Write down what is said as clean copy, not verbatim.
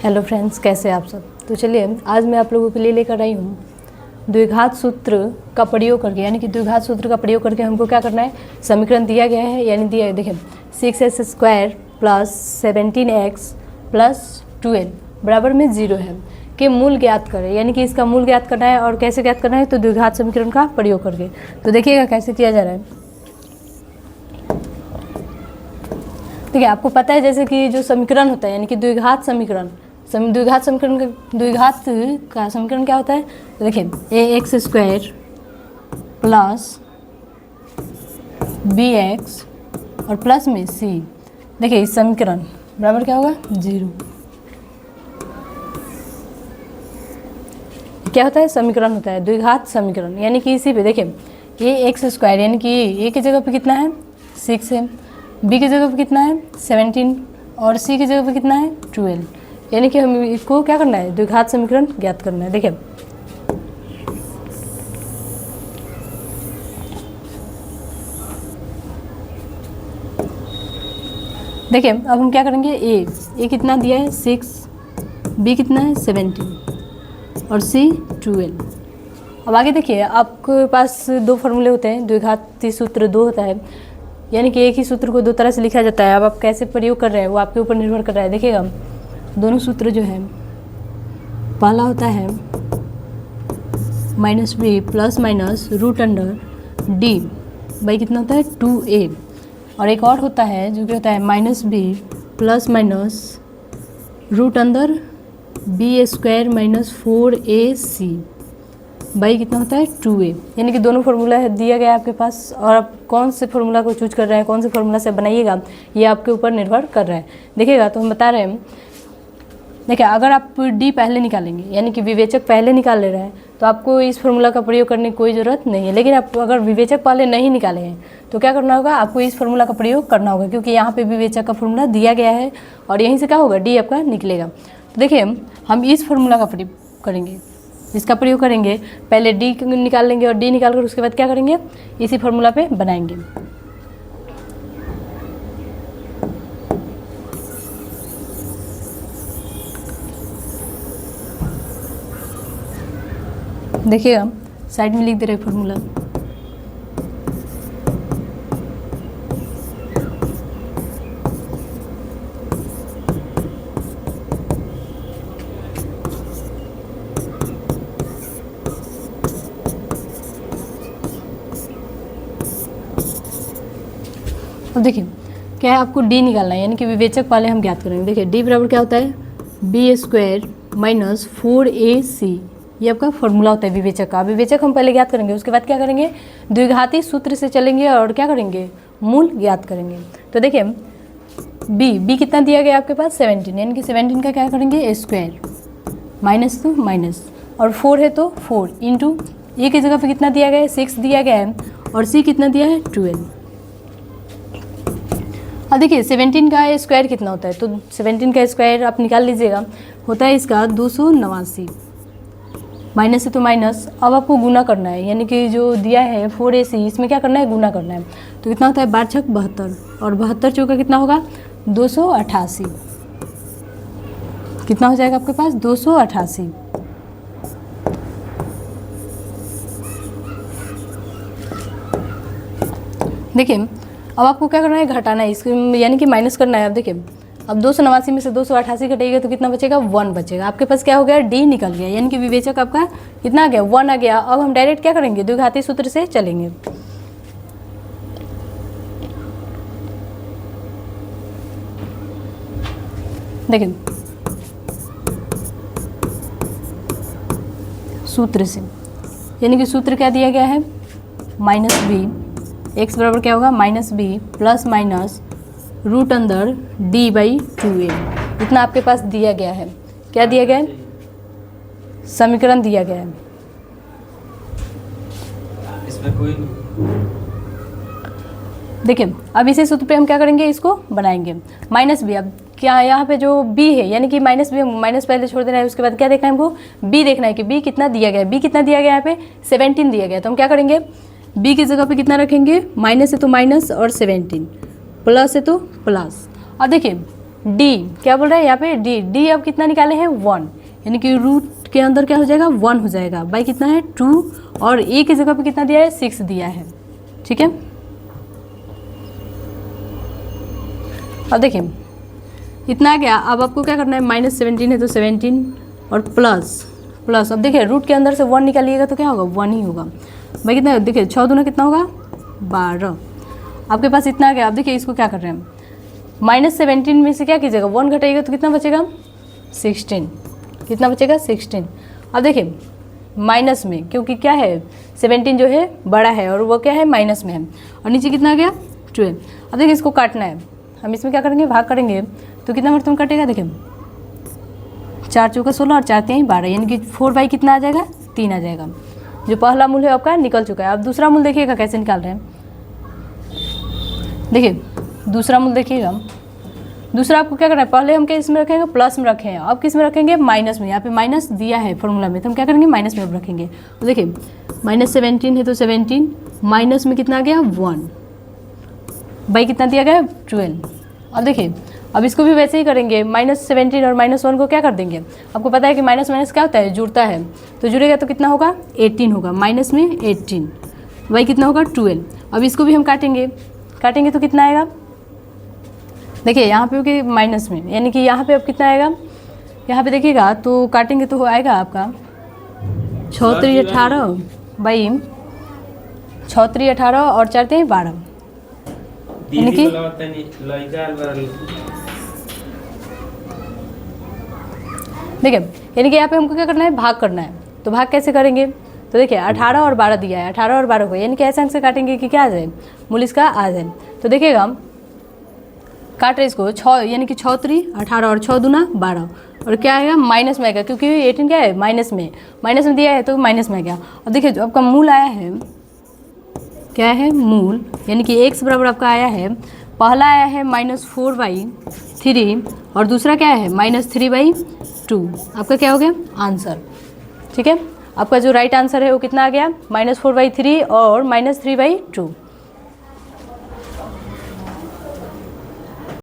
Hello friends, कैसे हैं आप सब। तो चलिए आज मैं आप लोगों के लिए लेकर आई हूँ द्विघात सूत्र का प्रयोग करके, यानी कि द्विघात सूत्र का प्रयोग करके हमको क्या करना है। समीकरण दिया गया है, यानी दिया है, देखिए 6x² प्लस 17x प्लस 12 बराबर में 0 है कि मूल ज्ञात करें, यानी कि इसका मूल ज्ञात करना है। और कैसे ज्ञात करना है, तो द्विघात समीकरण का प्रयोग करके। तो देखिएगा कैसे किया जा रहा है। देखिए आपको पता है जैसे कि जो समीकरण होता है, यानी कि द्विघात समीकरण, द्विघात का समीकरण क्या होता है। तो देखिए ax² प्लस bx और प्लस में c, देखिए इस समीकरण बराबर क्या होगा 0। क्या होता है, समीकरण होता है द्विघात समीकरण, यानी कि इसी पे देखिए ax² यानी कि a की जगह पे कितना है 6 है, b की जगह पे कितना है 17 और c की जगह पे कितना है 12, यानी कि हम इसको क्या करना है, द्विघात समीकरण ज्ञात करना है। देखिए अब हम क्या करेंगे, a कितना दिया है 6, b कितना है 17 और c 12। अब आगे देखिए आपके पास दो फॉर्मूले होते हैं, द्विघाती सूत्र दो होता है, यानी कि एक ही सूत्र को दो तरह से लिखा जाता है। अब आप कैसे प्रयोग कर रहे हैं वो आपके ऊपर निर्भर कर रहा है। देखिएगा दोनों सूत्र जो है, पहला होता है -b plus minus √d by कितना होता है 2a, और एक और होता है जो कि होता है -b plus minus √b² minus 4ac by कितना होता है 2a, यानी कि दोनों फार्मूला है दिया गया है आपके पास, और आप कौन से फार्मूला को चूज कर रहे हैं, कौन से फार्मूला से बनाइएगा, ये आपके ऊपर निर्भर कर रहा है। देखिएगा तो हम बता रहे हैं, देखिए अगर आप d पहले निकालेंगे, यानी कि विवेचक पहले निकाल ले रहे हैं, तो आपको इस फार्मूला का प्रयोग करने की कोई ज़रूरत नहीं है। लेकिन आप अगर विवेचक पहले नहीं निकाले हैं तो क्या करना होगा, आपको इस फार्मूला का प्रयोग करना होगा, क्योंकि यहाँ पे विवेचक का फार्मूला दिया गया है और यहीं से क्या होगा, d आपका निकलेगा। तो देखिए हम इस फार्मूला का प्रयोग करेंगे, इसका प्रयोग करेंगे, पहले d निकाल लेंगे और d निकाल कर उसके बाद क्या करेंगे, इसी फार्मूला पे बनाएंगे। देखिएगा साइड में लिख दे रहे फार्मूला। अब देखिए क्या है, आपको d निकालना है, यानी कि विवेचक पहले हम ज्ञात करेंगे। देखिए d बराबर क्या होता है b² माइनस 4ac, ये आपका फॉर्मूला होता है विवेचक का। विवेचक हम पहले ज्ञात करेंगे, उसके बाद क्या करेंगे, द्विघाती सूत्र से चलेंगे और क्या करेंगे, मूल ज्ञात करेंगे। तो देखिए b कितना दिया गया आपके पास 17, यानी कि 17 का क्या करेंगे स्क्वायर, माइनस तो माइनस, और 4 है तो 4 इंटू a की जगह पे कितना दिया गया है 6 दिया गया है, और c कितना दिया है 12। अब देखिए 17 का स्क्वायर कितना होता है, तो 17 का स्क्वायर आप निकाल लीजिएगा, होता है इसका 289, माइनस है तो माइनस। अब आपको गुना करना है, यानी कि जो दिया है 4ac, इसमें क्या करना है, गुना करना है। तो कितना होता है 12 छक 72, और 72 चौका कितना होगा 288, कितना हो जाएगा आपके पास 288। देखिए अब आपको क्या करना है, घटाना है इसको, यानी कि माइनस करना है। अब देखिए अब 289 में से 288 घटेगा तो कितना बचेगा 1 बचेगा। आपके पास क्या हो गया, d निकल गया, यानी कि विवेचक आपका कितना आ गया 1 आ गया। अब हम डायरेक्ट क्या करेंगे, द्विघाती सूत्र से चलेंगे। देखिए सूत्र से, यानी कि सूत्र क्या दिया गया है -b, x बराबर क्या होगा -b plus minus √d by 2a, इतना आपके पास दिया गया है। क्या दिया गया है, समीकरण दिया गया है। इसमें कोई देखिए अब इसी सूत्र पे हम क्या करेंगे, इसको बनाएंगे -b। अब क्या यहाँ पे जो b है, यानी कि -b, माइनस पहले छोड़ देना है, उसके बाद क्या देखना है हमको, b देखना है कि b कितना दिया गया है। b कितना दिया गया है, यहाँ पे 17 दिया गया है, तो हम क्या करेंगे, b की जगह पे कितना रखेंगे, माइनस है तो माइनस और 17, प्लस है तो प्लस। और देखिए डी क्या बोल रहा है यहाँ पे, डी अब कितना निकाले हैं 1, यानी कि रूट के अंदर क्या हो जाएगा 1 हो जाएगा, बाई कितना है 2, और ए की जगह पे कितना दिया है 6 दिया है। ठीक है, अब देखिए इतना आ गया। अब आपको क्या करना है, -17 है तो 17 और प्लस अब देखिए रूट के अंदर से 1 निकालिएगा तो क्या होगा 1 ही होगा। भाई कितना, देखिए 6 दूना कितना होगा 12, आपके पास इतना आ गया। अब देखिए इसको क्या कर रहे हैं, -17 में से क्या कीजिएगा 1 घटाइएगा तो कितना बचेगा 16, कितना बचेगा 16। अब देखिए माइनस में, क्योंकि क्या है 17 जो है बड़ा है और वो क्या है माइनस में है, और नीचे कितना आ गया 12। अब देखिए इसको काटना है, हम इसमें क्या करेंगे भाग करेंगे तो कितना मतलब कटेगा, देखिए 4 चौका 16 और 4 3 12, यानी कि 4 कितना आ जाएगा 3 आ जाएगा। जो पहला मूल है आपका निकल चुका है। अब दूसरा मूल देखिएगा कैसे निकाल रहे हैं, देखिए दूसरा मूल देखिएगा। दूसरा आपको क्या करना है, पहले हम क्या इसमें रखेंगे प्लस में रखे हैं, अब किस में रखेंगे माइनस में। यहाँ पे माइनस दिया है फॉर्मूला में तो हम क्या करेंगे माइनस में अब रखेंगे। तो देखिए -17 है तो 17 माइनस में कितना आ गया 1, बाई कितना दिया गया 12। अब देखिए अब इसको भी वैसे ही करेंगे, -17 और -1 को क्या कर देंगे, आपको पता है कि माइनस माइनस क्या होता है जुड़ता है, तो जुड़ेगा तो कितना होगा 18 होगा, माइनस में 18, बाई कितना होगा 12। अब इसको भी हम काटेंगे तो कितना आएगा, देखिए यहाँ पे कि माइनस में, यानी कि यहाँ पे अब कितना आएगा, यहाँ पे देखिएगा तो काटेंगे तो आएगा आपका 6 3 18 बाई 6 3 18 और 4 3 12, यानी कि देखिए यानी कि यहाँ पे हमको क्या करना है भाग करना है। तो भाग कैसे करेंगे, तो देखिए 18 और 12 दिया है, 18 और 12 को यानी कि ऐसे अंक से काटेंगे कि क्या आ जाए मूल इसका आ जाए। तो देखिएगा काट रहे इसको 6, यानी कि 6 3 18 और 6 दूना 12, और क्या आएगा माइनस में आएगा, क्योंकि 18 क्या है माइनस में दिया है तो माइनस में आ गया। और देखिए जो आपका मूल आया है क्या है मूल, यानी कि x बराबर आपका आया है, पहला आया है -4/3 और दूसरा क्या है -3/2, आपका क्या हो गया आंसर। ठीक है, आपका जो राइट आंसर है वो कितना आ गया -4/3 और -3/2।